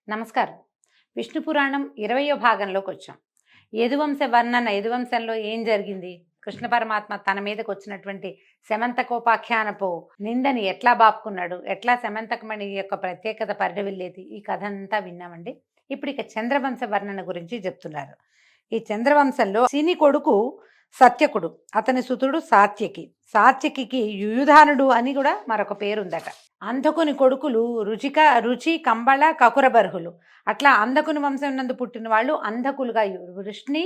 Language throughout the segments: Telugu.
నమస్కారం. విష్ణు పురాణం 20వ భాగంలోకి వచ్చాం. యదువంశ వర్ణన. యదువంశంలో ఏం జరిగింది? కృష్ణ పరమాత్మ తన మీదకి వచ్చినటువంటి శమంతకోపాఖ్యానపు నిందని ఎట్లా బాపుకున్నాడు, ఎట్లా శమంతకమణి యొక్క ప్రత్యేకత పరిడవిల్లేది, ఈ కథ అంతా విన్నామండి. ఇప్పుడు ఇక చంద్రవంశ వర్ణన గురించి చెప్తున్నారు. ఈ చంద్రవంశంలో శిని కొడుకు సత్యకుడు, అతని సుతుడు సాత్యకి. సాత్యకి యుయుధానుడు అని కూడా మరొక పేరుందట. అంధకుని కొడుకులు రుచి, కంబళ, కకురబర్హులు. అట్లా అంధకుని వంశం నందు పుట్టిన వాళ్ళు అంధకులుగా వృష్ణి,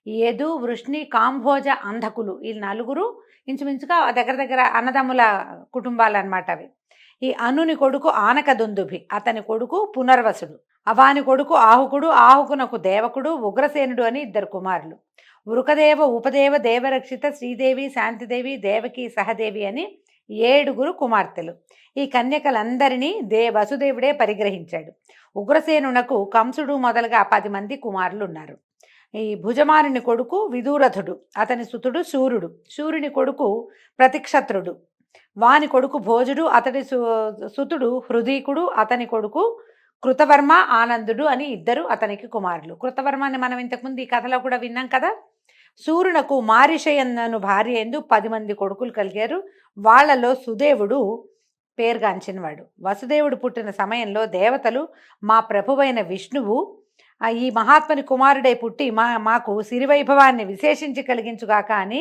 యదు, వృష్ణి, కాంభోజ అంధకులు. ఈ నలుగురు ఇంచుమించుగా దగ్గర దగ్గర అన్నదమ్ముల కుటుంబాలు అన్నమాట అవి. ఈ అనుని కొడుకు ఆనకదుందుభి, అతని కొడుకు పునర్వసుడు. అవాని కొడుకు ఆహుకుడు, ఆహుకునకు దేవకుడు, ఉగ్రసేనుడు అని 2 కుమారులు. వృకదేవ, ఉపదేవ, దేవరక్షిత, శ్రీదేవి, శాంతిదేవి, దేవకి, సహదేవి అని 7 కుమార్తెలు. ఈ కన్యకలందరినీ వసుదేవుడే పరిగ్రహించాడు. ఉగ్రసేనునకు కంసుడు మొదలుగా 10 మంది కుమారులు ఉన్నారు. ఈ భుజమానుని కొడుకు విదూరథుడు, అతని సుతుడు శూరుడు. శూరుని కొడుకు ప్రతిక్షత్రుడు, వాని కొడుకు భోజుడు, అతడి సుతుడు హృదీకుడు, అతని కొడుకు కృతవర్మ, ఆనందుడు అని 2 అతనికి కుమారులు. కృతవర్మని మనం ఇంతకుముందు ఈ కథలో కూడా విన్నాం కదా. సూర్యునకు మారిషయన్నను భార్య ఎందు 10 మంది కొడుకులు కలిగారు. వాళ్లలో సుదేవుడు పేరుగాంచినవాడు. వసుదేవుడు పుట్టిన సమయంలో దేవతలు, మా ప్రభువైన విష్ణువు ఈ మహాత్ముని కుమారుడే పుట్టి మాకు సిరివైభవాన్ని విశేషించి కలిగించుగాక అని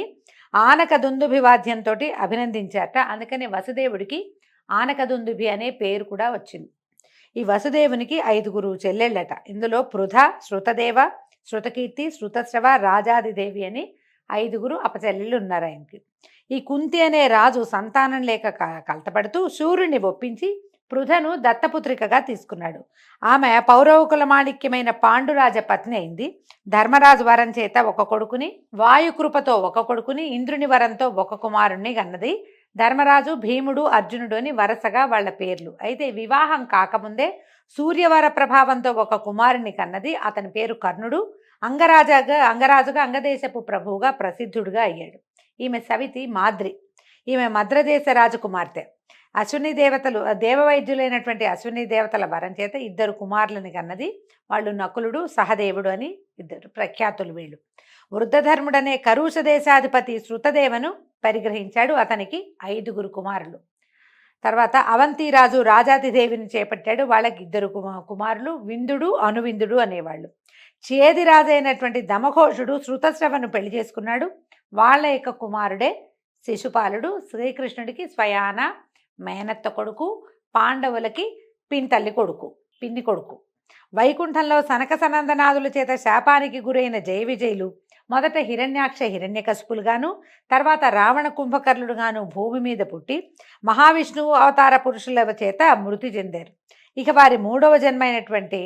ఆనకదుందుభివాద్యంతో అభినందించారట. అందుకని వసుదేవుడికి ఆనకదుందుభి అనే పేరు కూడా వచ్చింది. ఈ వసుదేవునికి 5 చెల్లెళ్ళట. ఇందులో పృథ, శృతదేవ, శృతకీర్తి, శృతశ్రవ, రాజాదిదేవి అని 5 అపచెల్లెళ్ళు ఉన్నారు ఆయనకి. ఈ కుంతి అనే రాజు సంతానం లేక కలతపడుతూ సూర్యుని ఒప్పించి పృథను దత్తపుత్రికగా తీసుకున్నాడు. ఆమె పౌరవకుల మాణిక్యమైన పాండురాజ పత్ని అయింది. ధర్మరాజు వరం చేత 1 కొడుకుని, వాయుకృపతో 1 కొడుకుని, ఇంద్రుని వరంతో 1 కుమారుణ్ణి కన్నది. ధర్మరాజు, భీముడు, అర్జునుడు అని వరుసగా వాళ్ల పేర్లు. అయితే వివాహం కాకముందే సూర్యవర ప్రభావంతో 1 కుమారుని కన్నది. అతని పేరు కర్ణుడు. అంగరాజుగా అంగదేశపు ప్రభువుగా ప్రసిద్ధుడుగా అయ్యాడు. ఈమె సవితి మాద్రి. ఈమె మద్రదేశ రాజకుమార్తె. అశ్విని దేవతలు దేవవైద్యులైనటువంటి అశ్విని దేవతల వరం చేత 2 కుమారులని కన్నది. వాళ్ళు నకులుడు, సహదేవుడు అని 2 ప్రఖ్యాతులు వీళ్ళు. వృద్ధధర్ముడనే కరుష దేశాధిపతి శృతదేవను పరిగ్రహించాడు. అతనికి 5 కుమారులు. తర్వాత అవంతిరాజు రాజాదిదేవిని చేపట్టాడు. వాళ్ళకి 2 కుమారులు, విందుడు, అనువిందుడు అనేవాళ్ళు. చేదిరాజు అయినటువంటి దమఘోషుడు శృతశ్రవను పెళ్లి చేసుకున్నాడు. వాళ్ళ యొక్క కుమారుడే శిశుపాలుడు. శ్రీకృష్ణుడికి స్వయాన మేనత్త కొడుకు, పాండవులకి పిన్ని కొడుకు. వైకుంఠంలో సనక సనందనాదుల చేత శాపానికి గురైన జయ విజయులు మొదట హిరణ్యాక్ష, హిరణ్యకశిపులుగాను, తర్వాత రావణ, కుంభకర్ణుడుగాను భూమి మీద పుట్టి మహావిష్ణువు అవతార పురుషుల చేత మృతి చెందారు. ఇక వారి 3వ జన్మైనటువంటి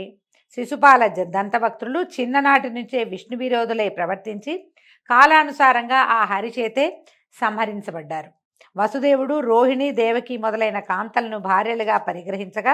శిశుపాల దంతభక్తులు చిన్ననాటి నుంచే విష్ణు విరోధులై ప్రవర్తించి కాలానుసారంగా ఆ హరిచేతే సంహరించబడ్డారు. వసుదేవుడు రోహిణి, దేవకి మొదలైన కాంతలను భార్యలుగా పరిగ్రహించగా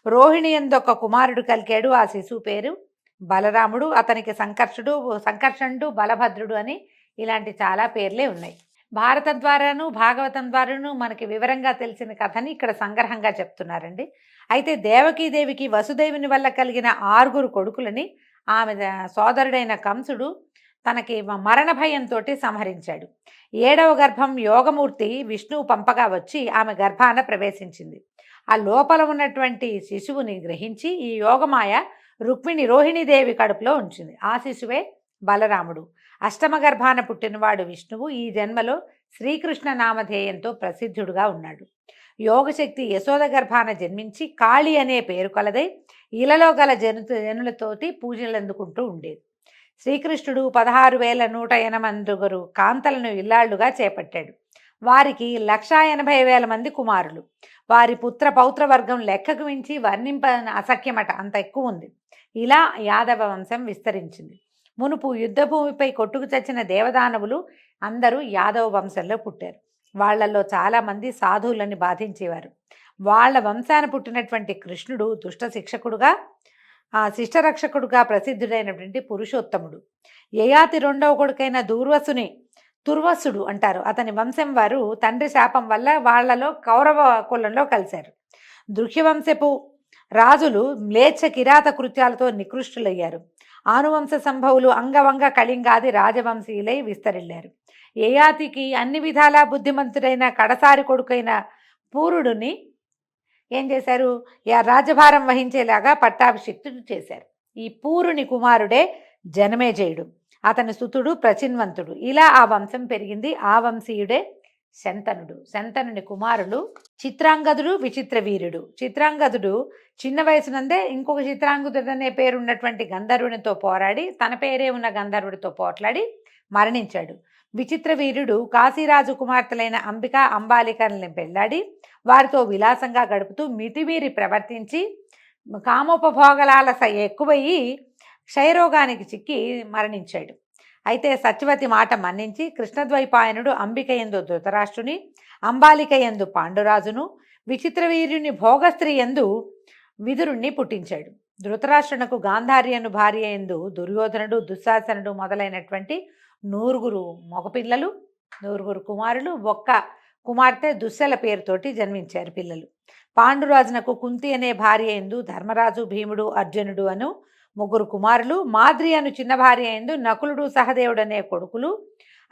రోహిణి యందు 1 కుమారుడు కలిగాడు. ఆ శిశువు పేరు బలరాముడు. అతనికి సంకర్షణుడు, బలభద్రుడు అని ఇలాంటి చాలా పేర్లే ఉన్నాయి. భారతం ద్వారాను భాగవతం ద్వారాను మనకి వివరంగా తెలిసిన కథని ఇక్కడ సంగ్రహంగా చెప్తున్నారండి. అయితే దేవికి వసుదేవుని వల్ల కలిగిన 6 కొడుకులని ఆమె సోదరుడైన కంసుడు తనకి మరణ భయంతో సంహరించాడు. 7వ గర్భం యోగమూర్తి విష్ణువు పంపగా వచ్చి ఆమె గర్భాన ప్రవేశించింది. ఆ లోపల ఉన్నటువంటి శిశువుని గ్రహించి ఈ యోగమాయ రోహిణీదేవి కడుపులో ఉంచింది. ఆ శిశువే బలరాముడు. అష్టమ గర్భాన పుట్టినవాడు విష్ణువు. ఈ జన్మలో శ్రీకృష్ణ నామధేయంతో ప్రసిద్ధుడుగా ఉన్నాడు. యోగశక్తి యశోద గర్భాన జన్మించి కాళి అనే పేరు కలదై ఇలలో గల జనులతోటి పూజలు అందుకుంటూ ఉండేది. శ్రీకృష్ణుడు 16,108 కాంతలను ఇల్లాళ్లుగా చేపట్టాడు. వారికి 1,80,000 మంది కుమారులు. వారి పుత్ర పౌత్ర వర్గం లెక్కకు మించి వర్ణింప అసఖ్యమట, అంత ఎక్కువ ఉంది. ఇలా యాదవ వంశం విస్తరించింది. మునుపు యుద్ధభూమిపై కొట్టుకు చచ్చిన దేవదానవులు అందరూ యాదవ వంశంలో పుట్టారు. వాళ్లలో చాలామంది సాధువులని బాధించేవారు. వాళ్ళ వంశాన పుట్టినటువంటి కృష్ణుడు దుష్ట శిష్టరక్షకుడుగా ప్రసిద్ధుడైనటువంటి పురుషోత్తముడు. యయాతి 2వ కొడుకైన దుర్వసుడు అంటారు. అతని వంశం వారు తండ్రి శాపం వల్ల వాళ్లలో కౌరవ కులంలో కలిశారు. దృహ్యవంశపు రాజులు మ్లేచ్ఛ కిరాత కృత్యాలతో నికృష్టులయ్యారు. ఆనువంశ సంభవులు అంగవంగ కళింగాది రాజవంశీయులై విస్తరిల్లారు. యయాతికి అన్ని విధాలా బుద్ధిమంతుడైన కడసారి కొడుకైన పూరుడుని ఏం చేశారు, రాజ్యభారం వహించేలాగా పట్టాభిషిక్తుడు చేశారు. ఈ పూరుని కుమారుడే జనమేజయుడు, అతని సుతుడు ప్రచిన్వంతుడు. ఇలా ఆ వంశం పెరిగింది. ఆ వంశీయుడే శంతనుడు. శంతనుని కుమారులు చిత్రాంగదుడు, విచిత్ర వీరుడు. చిత్రాంగదుడు చిన్న వయసునందే ఇంకొక చిత్రాంగదుడు అనే పేరు ఉన్నటువంటి గంధర్వునితో పోరాడి తన పేరే ఉన్న గంధర్వుడితో పోట్లాడి మరణించాడు. విచిత్ర వీరుడు కాశీరాజు కుమార్తెలైన అంబిక, అంబాలికల్ని పెళ్లాడి వారితో విలాసంగా గడుపుతూ మితిమీరి ప్రవర్తించి కామోపభోగలాలస ఎక్కువయ్యి క్షయరోగానికి చిక్కి మరణించాడు. అయితే సత్యవతి మాట మన్నించి కృష్ణద్వైపాయనుడు అంబిక యందు ధృతరాష్ట్రుని, అంబాలిక యందు పాండురాజును, విచిత్రవీర్యుని భోగస్త్రీ యందు విదురుణ్ణి పుట్టించాడు. ధృతరాష్ట్రునకు గాంధార్యను భార్య యందు దుర్యోధనుడు, దుశ్శాసనుడు మొదలైనటువంటి 9 మగపిల్లలు, 9 కుమారులు, ఒక్క కుమార్తె దుశ్శల పేరుతోటి జన్మించారు పిల్లలు. పాండురాజునకు కుంతి అనే భార్య యందు ధర్మరాజు, భీముడు, అర్జునుడు అను 3 కుమారులు, మాద్రి అను చిన్న భార్య యందు నకులుడు, సహదేవుడు అనే కొడుకులు.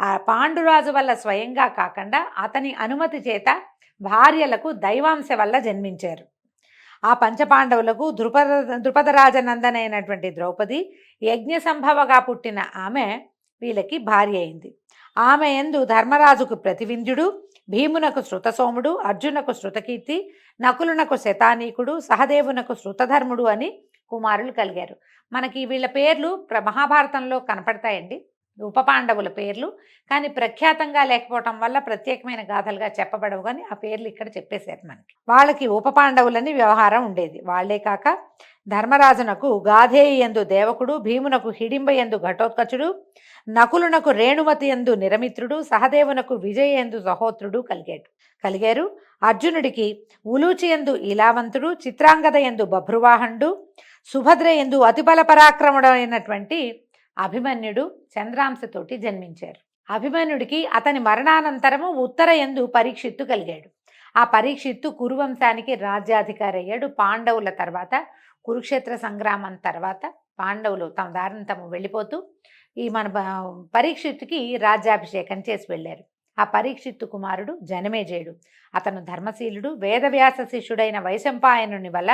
ఆ పాండురాజు వల్ల స్వయంగా కాకుండా అతని అనుమతి చేత భార్యలకు దైవాంశ వల్ల జన్మించారు. ఆ పంచపాండవులకు ద్రుపదరాజనందనైనటువంటి ద్రౌపది యజ్ఞ సంభవగా పుట్టిన ఆమె వీళ్ళకి భార్య అయింది. ఆమె యందు ధర్మరాజుకు ప్రతివింధ్యుడు, భీమునకు శృతసోముడు, అర్జునకు శృతకీర్తి, నకులునకు శతానీకుడు, సహదేవునకు శృతధర్ముడు అని కుమారులు కలిగారు. మనకి వీళ్ళ పేర్లు మహాభారతంలో కనపడతాయండి, ఉపపాండవుల పేర్లు. కానీ ప్రఖ్యాతంగా లేకపోవటం వల్ల ప్రత్యేకమైన గాథలుగా చెప్పబడవు, కానీ ఆ పేర్లు ఇక్కడ చెప్పేశారు మనకి. వాళ్ళకి ఉపపాండవులని వ్యవహారం ఉండేది. వాళ్లే కాక ధర్మరాజునకు గాధేయి యందు దేవకుడు, భీమునకు హిడింబ యందు ఘటోత్కచుడు, నకులునకు రేణుమతి యందు నిరమిత్రుడు, సహదేవునకు విజయ యందు సహోత్రుడు కలిగారు. అర్జునుడికి ఉలూచి యందు ఇలావంతుడు, చిత్రాంగద యందు బభ్రువాహనుడు, సుభద్ర యందు అతిబల పరాక్రముడైనటువంటి అభిమన్యుడు చంద్రాంశతోటి జన్మించారు. అభిమన్యుడికి అతని మరణానంతరము ఉత్తర యందు పరీక్షిత్తు కలిగాడు. ఆ పరీక్షిత్తు కురువంశానికి రాజ్యాధికారి అయ్యాడు. పాండవుల తర్వాత కురుక్షేత్ర సంగ్రామం తర్వాత పాండవులు తమ దారిని తాము వెళ్ళిపోతూ ఈ మన పరీక్షిత్తుకి రాజ్యాభిషేకం చేసి వెళ్ళారు. ఆ పరీక్షిత్తు కుమారుడు జనమేజయుడు. అతను ధర్మశీలుడు, వేదవ్యాస శిష్యుడైన వైశంపాయనుని వల్ల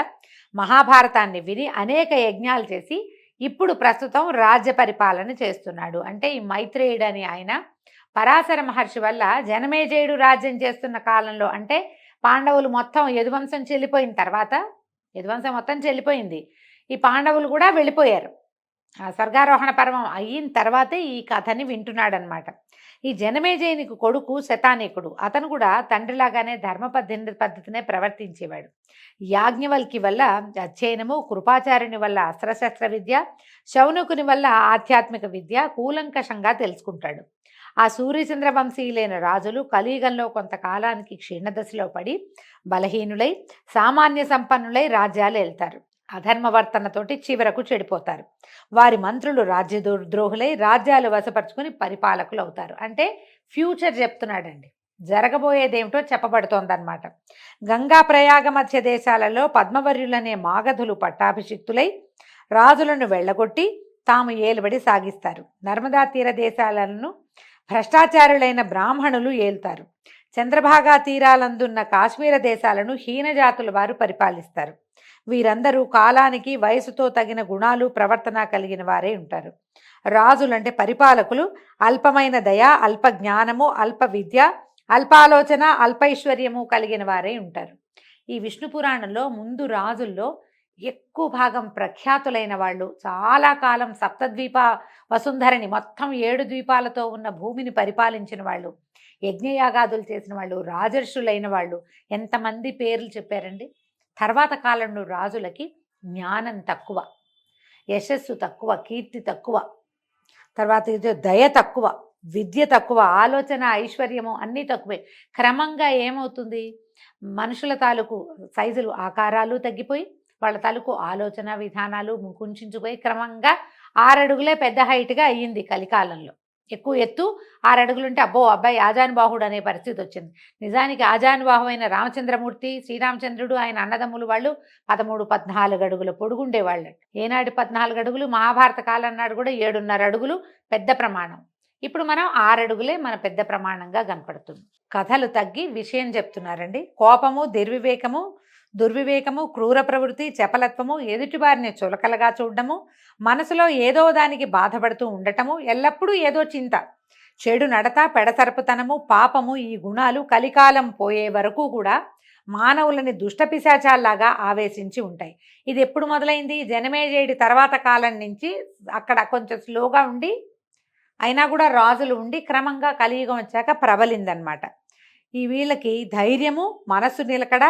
మహాభారతాన్ని విని అనేక యజ్ఞాలు చేసి ఇప్పుడు ప్రస్తుతం రాజ్య పరిపాలన చేస్తున్నాడు. అంటే ఈ మైత్రేయుడు అని ఆయన పరాశర మహర్షి వల్ల జనమేజయుడు రాజ్యం చేస్తున్న కాలంలో, అంటే పాండవులు మొత్తం యదువంశం చెల్లిపోయిన తర్వాత, యదువంశం మొత్తం చెల్లిపోయింది, ఈ పాండవులు కూడా వెళ్ళిపోయారు. స్వర్గారోహణ పర్వం అయిన తర్వాతే ఈ కథని వింటున్నాడనమాట. ఈ జనమేజయునికి కొడుకు శతానీకుడు. అతను కూడా తండ్రిలాగానే ధర్మ పద్ధతినే ప్రవర్తించేవాడు. యాజ్ఞవల్కి వల్ల అధ్యయనము, కృపాచార్యుని వల్ల అస్త్రశస్త్ర విద్య, శౌనకుని వల్ల ఆధ్యాత్మిక విద్య కూలంకషంగా తెలుసుకుంటాడు. ఆ సూర్యచంద్ర వంశీయులైన రాజులు కలియుగంలో కొంతకాలానికి క్షీణదశలో పడి బలహీనులై సామాన్య సంపన్నులై రాజ్యాలు వెళ్తారు. అధర్మవర్తనతోటి చివరకు చెడిపోతారు. వారి మంత్రులు రాజ్యద్రోహులై రాజ్యాలు వశపరుచుకుని పరిపాలకులు అవుతారు. అంటే ఫ్యూచర్ చెప్తున్నాడండి, జరగబోయేదేమిటో చెప్పబడుతోందన్నమాట. గంగా ప్రయాగ మధ్య దేశాలలో పద్మవర్యులనే మాగధులు పట్టాభిషిక్తులై రాజులను వెళ్ళగొట్టి తాము ఏలుబడి సాగిస్తారు. నర్మదా తీర దేశాలను భ్రష్టాచారులైన బ్రాహ్మణులు ఏలుతారు. చంద్రభాగా తీరాలందున్న కాశ్మీర దేశాలను హీనజాతుల వారు పరిపాలిస్తారు. వీరందరూ కాలానికి వయసుతో తగిన గుణాలు ప్రవర్తన కలిగిన వారే ఉంటారు. రాజులంటే పరిపాలకులు అల్పమైన దయ, అల్ప జ్ఞానము, అల్ప విద్య, అల్పాలోచన, అల్పైశ్వర్యము కలిగిన వారే ఉంటారు. ఈ విష్ణు పురాణంలో ముందు రాజుల్లో ఎక్కువ భాగం ప్రఖ్యాతులైన వాళ్ళు, చాలా కాలం సప్తద్వీప వసుంధరని మొత్తం 7 ద్వీపాలతో ఉన్న భూమిని పరిపాలించిన వాళ్ళు, యజ్ఞయాగాదులు చేసిన వాళ్ళు, రాజర్షులైన వాళ్ళు ఎంతమంది పేర్లు చెప్పారండి. తర్వాత కాలంలో రాజులకి జ్ఞానం తక్కువ, యశస్సు తక్కువ, కీర్తి తక్కువ, తర్వాత దయ తక్కువ, విద్య తక్కువ, ఆలోచన, ఐశ్వర్యము అన్నీ తక్కువే. క్రమంగా ఏమవుతుంది, మనుషుల తాలూకు సైజులు, ఆకారాలు తగ్గిపోయి వాళ్ళ తాలూకు ఆలోచన విధానాలు కుంచుకుపోయి క్రమంగా 6 అడుగులే పెద్ద హైట్గా అయ్యింది కలికాలంలో. ఎక్కువ ఎత్తు 6 అడుగులుంటే అబ్బో అబ్బాయి ఆజానుబాహుడు అనే పరిస్థితి వచ్చింది. నిజానికి ఆజానుబాహువైన రామచంద్రమూర్తి, శ్రీరామచంద్రుడు, ఆయన అన్నదమ్ములు వాళ్ళు 13, 14 అడుగుల పొడుగుండేవాళ్ళు. ఏనాటి 14 అడుగులు, మహాభారత కాలం నాడు కూడా 7.5 అడుగులు పెద్ద ప్రమాణం. ఇప్పుడు మనం 6 అడుగులే మన పెద్ద ప్రమాణంగా కనపడుతుంది. కథలు తగ్గి విషయం చెప్తున్నారండి. కోపము, దుర్వివేకము, క్రూర ప్రవృత్తి, చపలత్వము, ఎదుటివారిని చులకలగా చూడడము, మనసులో ఏదో దానికి బాధపడుతూ ఉండటము, ఎల్లప్పుడూ ఏదో చింత, చెడు నడత, పెడసరపుతనము, పాపము, ఈ గుణాలు కలికాలం పోయే వరకు కూడా మానవులని దుష్టపిశాచాల్లాగా ఆవేశించి ఉంటాయి. ఇది ఎప్పుడు మొదలైంది? జనమేజయుడి తర్వాత కాలం నుంచి అక్కడ కొంచెం స్లోగా ఉండి అయినా కూడా రాజులు ఉండి క్రమంగా కలియుగం వచ్చాక ప్రబలిందనమాట. ఈ వీళ్ళకి ధైర్యము, మనస్సు నిలకడ,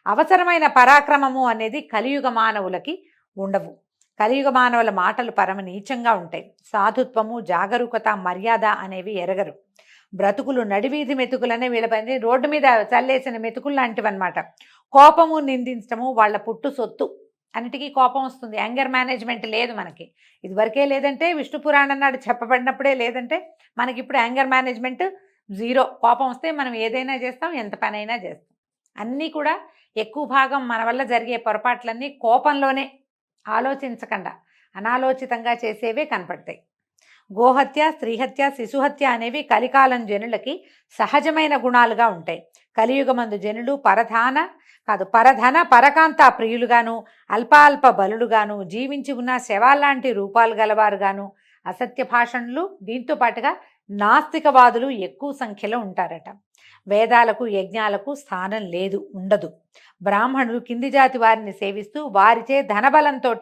అవసరమైన పరాక్రమము అనేది కలియుగ మానవులకి ఉండవు. కలియుగ మానవుల మాటలు పరమ నీచంగా ఉంటాయి. సాధుత్వము, జాగరూకత, మర్యాద అనేవి ఎరగరు. బ్రతుకులు నడివీధి మెతుకులనే వీళ్ళ పని, రోడ్డు మీద చల్లేసిన మెతుకులు లాంటివన్నమాట. కోపము, నిందించడము వాళ్ళ పుట్టు సొత్తు. అన్నిటికీ కోపం వస్తుంది. యాంగర్ మేనేజ్మెంట్ లేదు మనకి. ఇదివరకే లేదంటే విష్ణు పురాణం నాడు చెప్పబడినప్పుడే లేదంటే మనకి ఇప్పుడు యాంగర్ మేనేజ్మెంట్ జీరో. కోపం వస్తే మనం ఏదైనా చేస్తాం, ఎంత పనైనా చేస్తాం. అన్నీ కూడా ఎక్కువ భాగం మన వల్ల జరిగే పొరపాట్లన్నీ కోపంలోనే, ఆలోచించకుండా అనాలోచితంగా చేసేవే కనపడతాయి. గోహత్య, స్త్రీహత్య, శిశుహత్య అనేవి కలికాలం జనులకి సహజమైన గుణాలుగా ఉంటాయి. కలియుగమందు జనులు పరధన పరకాంత ప్రియులుగాను, అల్పాల్ప బలులుగాను, జీవించి ఉన్న శవాల్లాంటి రూపాలు గలవారుగాను, అసత్య భాషణలు, దీంతో పాటుగా నాస్తికవాదులు ఎక్కువ సంఖ్యలో ఉంటారట. వేదాలకు, యజ్ఞాలకు స్థానం లేదు, ఉండదు. బ్రాహ్మణులు కింది జాతి వారిని సేవిస్తూ వారిచే ధనబలంతో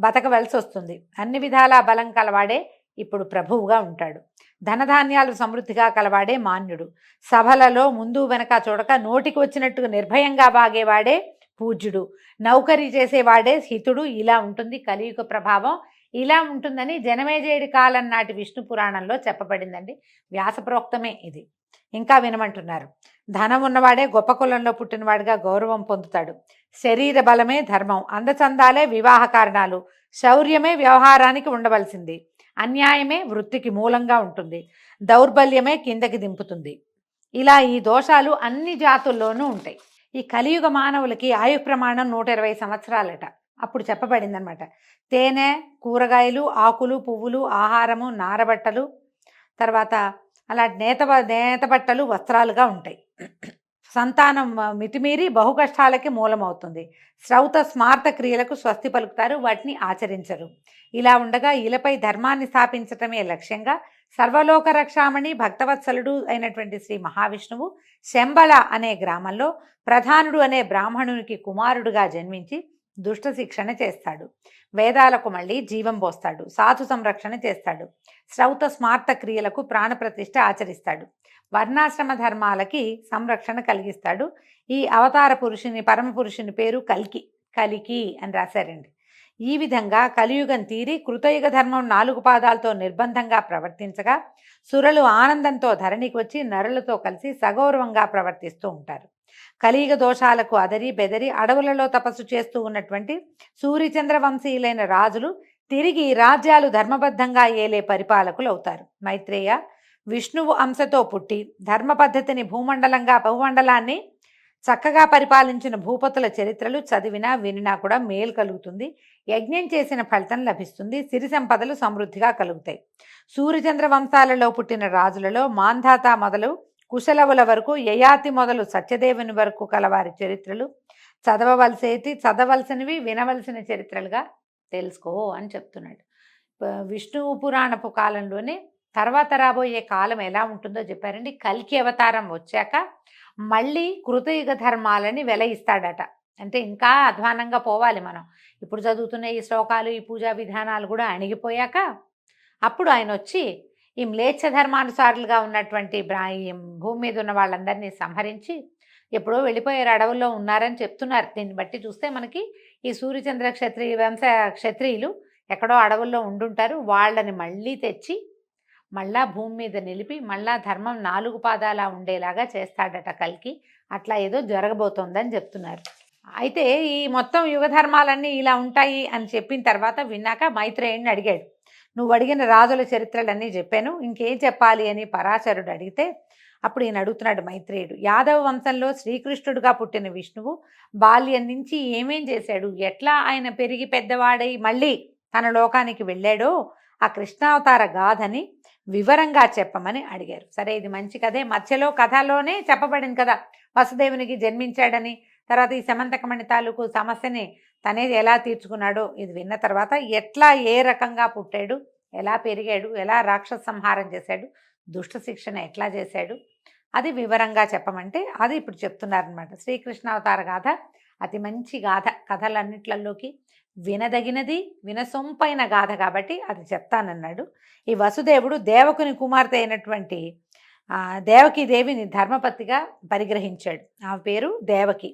బతకవలసి వస్తుంది. అన్ని విధాలా బలం కలవాడే ఇప్పుడు ప్రభువుగా ఉంటాడు. ధనధాన్యాలు సమృద్ధిగా కలవాడే మాన్యుడు. సభలలో ముందు వెనక చూడక నోటికి వచ్చినట్టుగా నిర్భయంగా బాగేవాడే పూజ్యుడు. నౌకరీ చేసేవాడే హితుడు. ఇలా ఉంటుంది కలియుగ ప్రభావం. ఇలా ఉంటుందని జనమేజయుడి కాలం నాటి విష్ణు పురాణంలో చెప్పబడిందండి. వ్యాసప్రోక్తమే ఇది. ఇంకా వినమంటున్నారు. ధనం ఉన్నవాడే గొప్ప కులంలో పుట్టినవాడిగా గౌరవం పొందుతాడు. శరీర బలమే ధర్మం, అందచందాలే వివాహ కారణాలు, శౌర్యమే వ్యవహారానికి ఉండవలసింది, అన్యాయమే వృత్తికి మూలంగా ఉంటుంది, దౌర్బల్యమే కిందకి దింపుతుంది. ఇలా ఈ దోషాలు అన్ని జాతుల్లోనూ ఉంటాయి. ఈ కలియుగ మానవులకి ఆయు ప్రమాణం 120 సంవత్సరాలట. అప్పుడు చెప్పబడిందనమాట. తేనె, కూరగాయలు, ఆకులు, పువ్వులు, ఆహారము, నారబట్టలు, తర్వాత అలా నేత బట్టలు వస్త్రాలుగా ఉంటాయి. సంతానం మితిమీరి బహుకష్టాలకి మూలమవుతుంది. శ్రౌత స్మార్త క్రియలకు స్వస్తి పలుకుతారు, వాటిని ఆచరించరు. ఇలా ఉండగా ఇలపై ధర్మాన్ని స్థాపించటమే లక్ష్యంగా సర్వలోక రక్షామణి భక్తవత్సలుడు అయినటువంటి శ్రీ మహావిష్ణువు శంబళ అనే గ్రామంలో ప్రధానుడు అనే బ్రాహ్మణునికి కుమారుడుగా జన్మించి దుష్ట శిక్షణ చేస్తాడు. వేదాలకు మళ్ళీ జీవం పోస్తాడు. సాధు సంరక్షణ చేస్తాడు. శ్రౌత స్మార్త క్రియలకు ప్రాణప్రతిష్ఠ ఆచరిస్తాడు. వర్ణాశ్రమ ధర్మాలకి సంరక్షణ కలిగిస్తాడు. ఈ అవతార పురుషుని, పరమ పురుషుని పేరు కలికి అని రాశారండి. ఈ విధంగా కలియుగం తీరి కృతయుగ ధర్మం 4 పాదాలతో నిర్బంధంగా ప్రవర్తించగా సురలు ఆనందంతో ధరణికి వచ్చి నరులతో కలిసి సగౌరవంగా ప్రవర్తిస్తూ ఉంటారు. కలియుగ దోషాలకు అదరి బెదరి అడవులలో తపస్సు చేస్తూ ఉన్నటువంటి సూర్యచంద్ర వంశీయులైన రాజులు తిరిగి రాజ్యాలు ధర్మబద్ధంగా ఏలే పరిపాలకులు అవుతారు. మైత్రేయ, విష్ణువు అంశతో పుట్టి ధర్మ పద్ధతిని భూమండలాన్ని చక్కగా పరిపాలించిన భూపతుల చరిత్రలు చదివినా వినినా కూడా మేలు కలుగుతుంది. యజ్ఞం చేసిన ఫలితం లభిస్తుంది. సిరి సంపదలు సమృద్ధిగా కలుగుతాయి. సూర్యచంద్ర వంశాలలో పుట్టిన రాజులలో మాంధాత మొదలు కుశలవుల వరకు, యయాతి మొదలు సత్యదేవుని వరకు కలవారి చరిత్రలు చదవలసినవి, వినవలసిన చరిత్రలుగా తెలుసుకో అని చెప్తున్నాడు. విష్ణు పురాణపు కాలంలోనే తర్వాత రాబోయే కాలం ఎలా ఉంటుందో చెప్పారండి. కల్కి అవతారం వచ్చాక మళ్ళీ కృతయుగ ధర్మాలని వెలయిస్తాడట. అంటే ఇంకా అధ్వానంగా పోవాలి మనం. ఇప్పుడు చదువుతున్న ఈ శ్లోకాలు, ఈ పూజా విధానాలు కూడా అణిగిపోయాక అప్పుడు ఆయన వచ్చి ఈ మ్లేచ్ఛ ధర్మానుసారులుగా ఉన్నటువంటి భూమి మీద ఉన్న వాళ్ళందరినీ సంహరించి ఎప్పుడో వెళ్ళిపోయారు, అడవుల్లో ఉన్నారని చెప్తున్నారు. దీన్ని బట్టి చూస్తే మనకి ఈ సూర్యచంద్ర క్షత్రియులు ఎక్కడో అడవుల్లో ఉండుంటారు. వాళ్ళని మళ్ళీ తెచ్చి మళ్ళా భూమి మీద నిలిపి మళ్ళా ధర్మం 4 పాదాలా ఉండేలాగా చేస్తాడట కల్కి. అట్లా ఏదో జరగబోతోందని చెప్తున్నారు. అయితే ఈ మొత్తం యుగ ధర్మాలన్నీ ఇలా ఉంటాయి అని చెప్పిన తర్వాత విన్నాక మైత్రేయుడిని అడిగాడు, నువ్వు అడిగిన రాజుల చరిత్రలన్నీ చెప్పాను, ఇంకేం చెప్పాలి అని పరాశరుడు అడిగితే అప్పుడు ఈయన అడుగుతున్నాడు మైత్రేయుడు, యాదవ వంశంలో శ్రీకృష్ణుడుగా పుట్టిన విష్ణువు బాల్యం నుంచి ఏమేం చేశాడు, ఎట్లా ఆయన పెరిగి పెద్దవాడై మళ్ళీ తన లోకానికి వెళ్ళాడో ఆ కృష్ణావతార గాథని వివరంగా చెప్పమని అడిగారు. సరే, ఇది మంచి కథే. మధ్యలో కథలోనే చెప్పబడింది కదా వసుదేవునికి జన్మించాడని, తర్వాత ఈ సమంతకమణి తాలూకు సమస్యని తనేది ఎలా తీర్చుకున్నాడో ఇది విన్న తర్వాత ఎట్లా ఏ రకంగా పుట్టాడు, ఎలా పెరిగాడు, ఎలా రాక్షస సంహారం చేశాడు, దుష్ట శిక్షణ ఎట్లా చేశాడు, అది వివరంగా చెప్పమంటే అది ఇప్పుడు చెప్తున్నారనమాట. శ్రీకృష్ణ అవతార గాథ అతి మంచి గాథ, కథలన్నిట్లలోకి వినదగినది, వినసొంపైన గాథ కాబట్టి అది చెప్తానన్నాడు. ఈ వసుదేవుడు దేవకుని కుమార్తె అయినటువంటి దేవకీదేవిని ధర్మపతిగా పరిగ్రహించాడు. ఆమె పేరు దేవకి.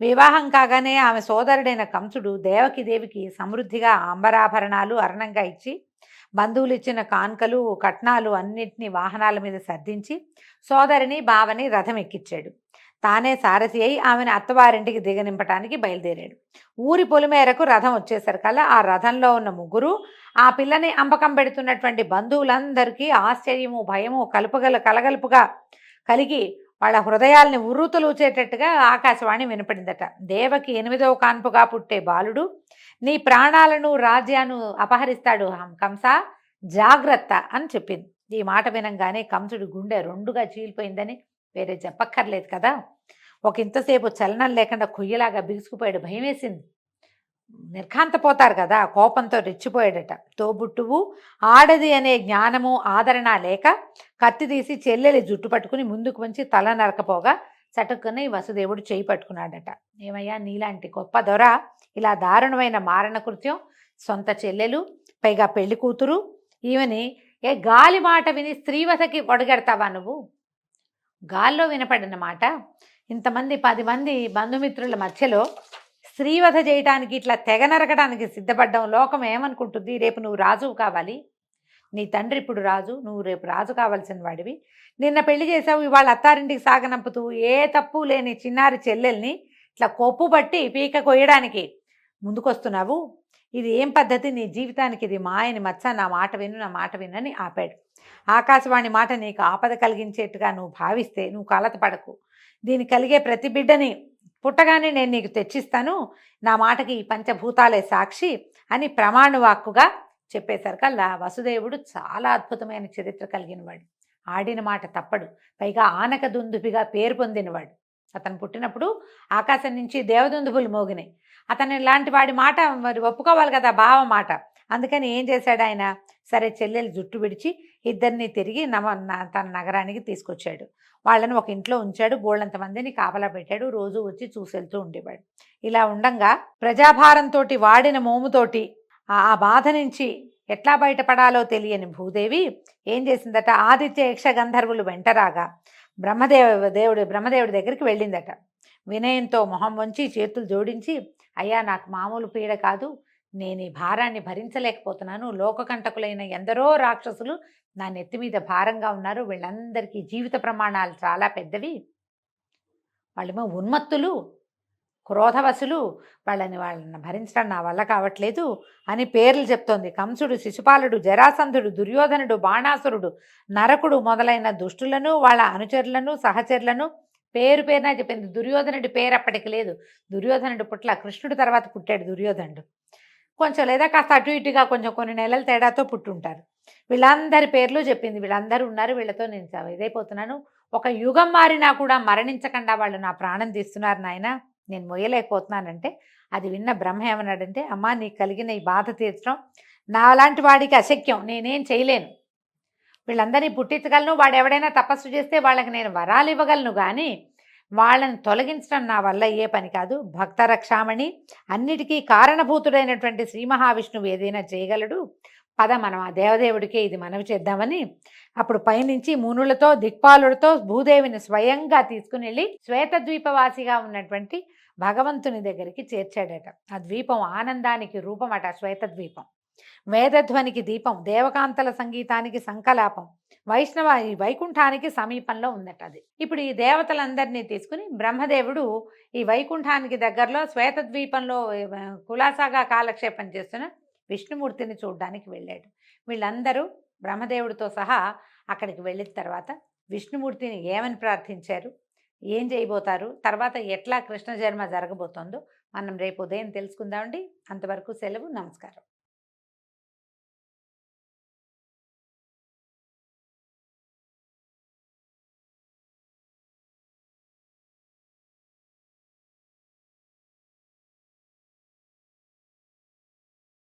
వివాహం కాగానే ఆమె సోదరుడైన కంసుడు దేవకీదేవికి సమృద్ధిగా అంబరాభరణాలు అరణంగా ఇచ్చి బంధువులు ఇచ్చిన కాన్కలు కట్నాలు అన్నింటినీ వాహనాల మీద సర్దించి సోదరిని బావని రథం ఎక్కించాడు. తానే సారథి అయి ఆమెను అత్తవారింటికి దిగనింపటానికి బయలుదేరాడు. ఊరి పొలిమేరకు రథం వచ్చేసరికల్లా ఆ రథంలో ఉన్న ముగ్గురు ఆ పిల్లని అంపకం పెడుతున్నటువంటి బంధువులందరికీ ఆశ్చర్యము భయము కలగలుపుగా కలిగి వాళ్ళ హృదయాల్ని ఉర్రూతలూచేటట్టుగా ఆకాశవాణి వినపడిందట. దేవకి 8వ కాన్పుగా పుట్టే బాలుడు నీ ప్రాణాలను రాజ్యాన్ని అపహరిస్తాడు కంస, జాగ్రత్త అని చెప్పింది. ఈ మాట వినంగానే కంసుడి గుండె రెండుగా చీలిపోయిందని వేరే చెప్పక్కర్లేదు కదా. ఒక ఇంతసేపు చలనం లేకుండా కొయ్యలాగా బిగుసుకుపోయాడు. భయం వేసింది. నిర్ఘాంతపోతారు కదా, కోపంతో రెచ్చిపోయాడట. తోబుట్టువు ఆడది అనే జ్ఞానము ఆదరణ లేక కత్తి తీసి చెల్లెలి జుట్టు పట్టుకుని ముందుకు వంచి తల నరకపోగా చటుక్కుని వసుదేవుడు చేయి పట్టుకున్నాడట. ఏమయ్యా, నీలాంటి గొప్ప దొర ఇలా దారుణమైన మారణ కృత్యం, సొంత చెల్లెలు పైగా పెళ్లి కూతురు, ఈమెని గాలి మాట విని స్త్రీవతకి ఒడగడతావా నువ్వు? గాల్లో వినపడిన మాట ఇంతమంది 10 మంది బంధుమిత్రుల మధ్యలో స్త్రీవధ చేయటానికి ఇట్లా తెగ నరకడానికి సిద్ధపడ్డం లోకం ఏమనుకుంటుంది? రేపు నువ్వు రాజు కావాలి, నీ తండ్రి ఇప్పుడు రాజు, నువ్వు రేపు రాజు కావాల్సిన వాడివి. నిన్న పెళ్లి చేసావు, ఇవాళ అత్తారింటికి సాగనంపుతూ ఏ తప్పు లేని చిన్నారి చెల్లెల్ని ఇట్లా కొప్పు బట్టి పీక కొయ్యడానికి ముందుకొస్తున్నావు. ఇది ఏం పద్ధతి? నీ జీవితానికి ఇది మాయని మచ్చ. నా మాట విను, నా మాట వినని ఆపాడు. ఆకాశవాణి మాట నీకు ఆపద కలిగించేట్టుగా నువ్వు భావిస్తే నువ్వు కలత పడకు. దీని కలిగే ప్రతి బిడ్డని పుట్టగానే నేను నీకు తెచ్చిస్తాను. నా మాటకి ఈ పంచభూతాలే సాక్షి అని ప్రమాణవాక్కుగా చెప్పేసరికల్లా వసుదేవుడు చాలా అద్భుతమైన చరిత్ర కలిగినవాడు. ఆడిన మాట తప్పడు. పైగా ఆనక దుందుపిగా పేరు పొందినవాడు. అతను పుట్టినప్పుడు ఆకాశం నుంచి దేవదుందుబులు మోగినాయి. అతను ఇలాంటి వాడి మాట మరి ఒప్పుకోవాలి కదా, బావ మాట. అందుకని ఏం చేశాడు ఆయన? సరే, చెల్లెలు జుట్టు విడిచి ఇద్దరిని తిరిగి తన నగరానికి తీసుకొచ్చాడు. వాళ్ళని ఒక ఇంట్లో ఉంచాడు. బోళ్ళంత మందిని కాపలా పెట్టాడు. రోజు వచ్చి చూసెళ్తూ ఉండేవాడు. ఇలా ఉండంగా ప్రజాభారంతో వాడిన మోముతోటి ఆ బాధ నుంచి ఎట్లా బయటపడాలో తెలియని భూదేవి ఏం చేసిందట? ఆదిత్య యక్ష గంధర్వులు వెంటరాగా బ్రహ్మదేవుడి దగ్గరికి వెళ్ళిందట. వినయంతో మొహం వంచి చేతులు జోడించి, అయ్యా, నాకు మామూలు పీడ కాదు, నేను ఈ భారాన్ని భరించలేకపోతున్నాను. లోకకంటకులైన ఎందరో రాక్షసులు నా నెత్తి మీద భారంగా ఉన్నారు. వీళ్ళందరికీ జీవిత ప్రమాణాలు చాలా పెద్దవి. వాళ్ళేమో ఉన్మత్తులు, క్రోధవశులు, వాళ్ళని భరించడం నా వల్ల కావట్లేదు అని పేర్లు చెప్తోంది. కంసుడు, శిశుపాలుడు, జరాసంధుడు, దుర్యోధనుడు, బాణాసురుడు, నరకుడు మొదలైన దుష్టులను వాళ్ళ అనుచరులను సహచరులను పేరు పేరున చెప్పింది. దుర్యోధనుడి పేరు అప్పటికి లేదు. దుర్యోధనుడు పుట్ల కృష్ణుడి తర్వాత పుట్టాడు దుర్యోధనుడు. కొంచెం లేదా కాస్త అటు ఇటుగా కొంచెం కొన్ని నెలల తేడాతో పుట్టుంటారు. వీళ్ళందరి పేర్లు చెప్పింది. వీళ్ళందరూ ఉన్నారు, వీళ్ళతో నేను ఇదైపోతున్నాను. ఒక యుగం మారినా కూడా మరణించకుండా వాళ్ళు నా ప్రాణం తీస్తున్నారు నాయన, నేను మొయ్యలేకపోతున్నానంటే అది విన్న బ్రహ్మ ఏమన్నాడంటే, అమ్మా, నీకు కలిగిన ఈ బాధ తీర్చడం నాలాంటి వాడికి అశక్యం, నేనేం చేయలేను. వీళ్ళందరినీ పుట్టించగలను, వాడు ఎవడైనా తపస్సు చేస్తే వాళ్ళకి నేను వరాలు ఇవ్వగలను, కానీ వాళ్ళని తొలగించడం నా వల్ల అయ్యే పని కాదు. భక్త రక్షామణి, అన్నిటికీ కారణభూతుడైనటువంటి శ్రీ మహావిష్ణువు ఏదైనా చేయగలడు. పద, మనం ఆ దేవదేవుడికే ఇది మనవి చేద్దామని అప్పుడు పైనుంచి మునులతో దిక్పాలులతో భూదేవిని స్వయంగా తీసుకుని వెళ్ళి శ్వేతద్వీపవాసిగా ఉన్నటువంటి భగవంతుని దగ్గరికి చేర్చాడట. ఆ ద్వీపం ఆనందానికి రూపమట. శ్వేతద్వీపం వేదధ్వనికి దీపం, దేవకాంతల సంగీతానికి సంకలాపం, వైకుంఠానికి సమీపంలో ఉందట అది. ఇప్పుడు ఈ దేవతలందరినీ తీసుకుని బ్రహ్మదేవుడు ఈ వైకుంఠానికి దగ్గరలో శ్వేతద్వీపంలో కులాసాగా కాలక్షేపం చేస్తున్న విష్ణుమూర్తిని చూడడానికి వెళ్ళాడు. వీళ్ళందరూ బ్రహ్మదేవుడితో సహా అక్కడికి వెళ్ళిన తర్వాత విష్ణుమూర్తిని ఏమని ప్రార్థించారు, ఏం చేయబోతారు, తర్వాత ఎట్లా కృష్ణ జన్మ జరగబోతోందో మనం రేపు ఉదయం తెలుసుకుందామండి. అంతవరకు సెలవు. నమస్కారం.